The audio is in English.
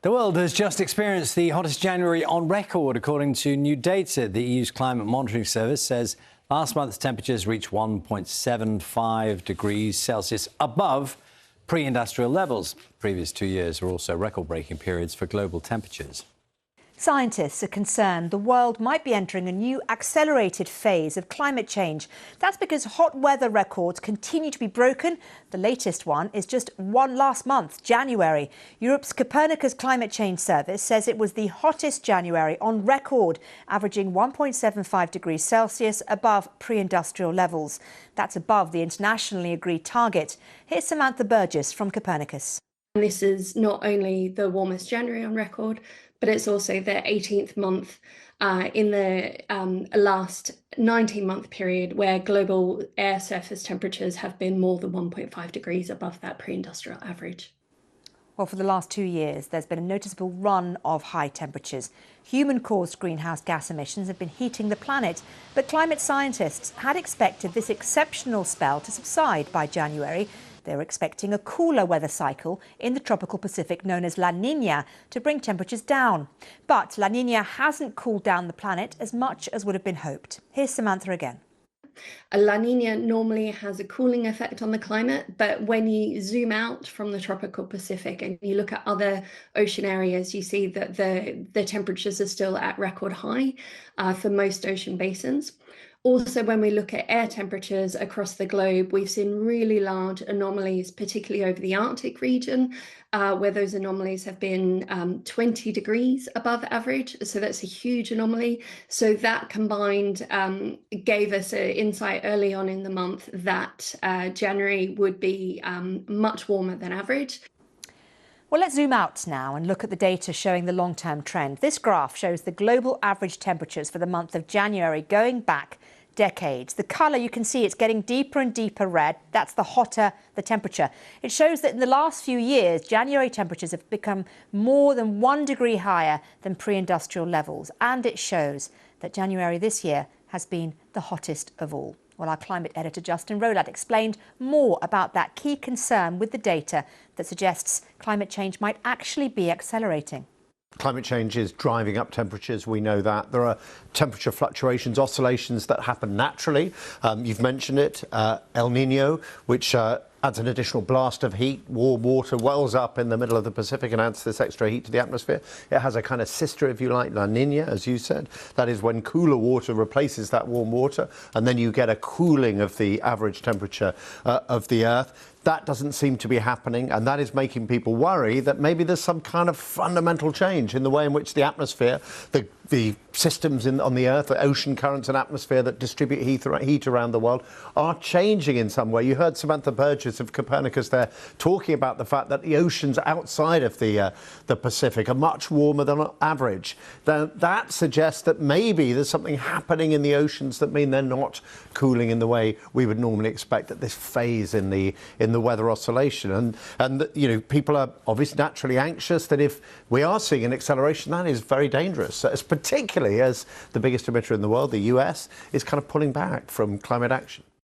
The world has just experienced the hottest January on record, according to new data. The EU's Climate Monitoring Service says last month's temperatures reached 1.75 degrees Celsius above pre-industrial levels. The previous 2 years were also record-breaking periods for global temperatures. Scientists are concerned the world might be entering a new accelerated phase of climate change. That's because hot weather records continue to be broken. The latest one is just last month, January. Europe's Copernicus Climate Change Service says it was the hottest January on record, averaging 1.75 degrees Celsius above pre-industrial levels. That's above the internationally agreed target. Here's Samantha Burgess from Copernicus. This is not only the warmest January on record, but it's also the 18th month in the last 19-month period where global air surface temperatures have been more than 1.5 degrees above that pre-industrial average. Well, for the last 2 years, there's been a noticeable run of high temperatures. Human-caused greenhouse gas emissions have been heating the planet, but climate scientists had expected this exceptional spell to subside by January. They're expecting a cooler weather cycle in the tropical Pacific known as La Niña to bring temperatures down. But La Niña hasn't cooled down the planet as much as would have been hoped. Here's Samantha again. A La Niña normally has a cooling effect on the climate, but when you zoom out from the tropical Pacific and you look at other ocean areas, you see that the temperatures are still at record high for most ocean basins. Also, when we look at air temperatures across the globe, we've seen really large anomalies, particularly over the Arctic region, where those anomalies have been 20 degrees above average. So that's a huge anomaly. So that combined gave us an insight early on in the month that January would be much warmer than average. Well, let's zoom out now and look at the data showing the long-term trend. This graph shows the global average temperatures for the month of January going back decades. The colour, you can see it's getting deeper and deeper red. That's the hotter the temperature. It shows that in the last few years, January temperatures have become more than 1 degree higher than pre-industrial levels. And it shows that January this year has been the hottest of all. Well, our climate editor, Justin Rowlatt, explained more about that key concern with the data that suggests climate change might actually be accelerating. Climate change is driving up temperatures. We know that. There are temperature fluctuations, oscillations that happen naturally. You've mentioned it, El Nino, which adds an additional blast of heat. Warm water wells up in the middle of the Pacific and adds this extra heat to the atmosphere. It has a kind of sister, if you like, La Nina, as you said. That is when cooler water replaces that warm water, and then you get a cooling of the average temperature of the Earth. That doesn't seem to be happening, and that is making people worry that maybe there's some kind of fundamental change in the way in which the atmosphere, the systems on the Earth, the ocean currents and atmosphere that distribute heat around the world are changing in some way. You heard Samantha Burgess of Copernicus there talking about the fact that the oceans outside of the Pacific are much warmer than average. That suggests that maybe there's something happening in the oceans that mean they're not cooling in the way we would normally expect at this phase in the weather oscillation. And you know, people are obviously naturally anxious that if we are seeing an acceleration, that is very dangerous, particularly as the biggest emitter in the world, the US, is kind of pulling back from climate action.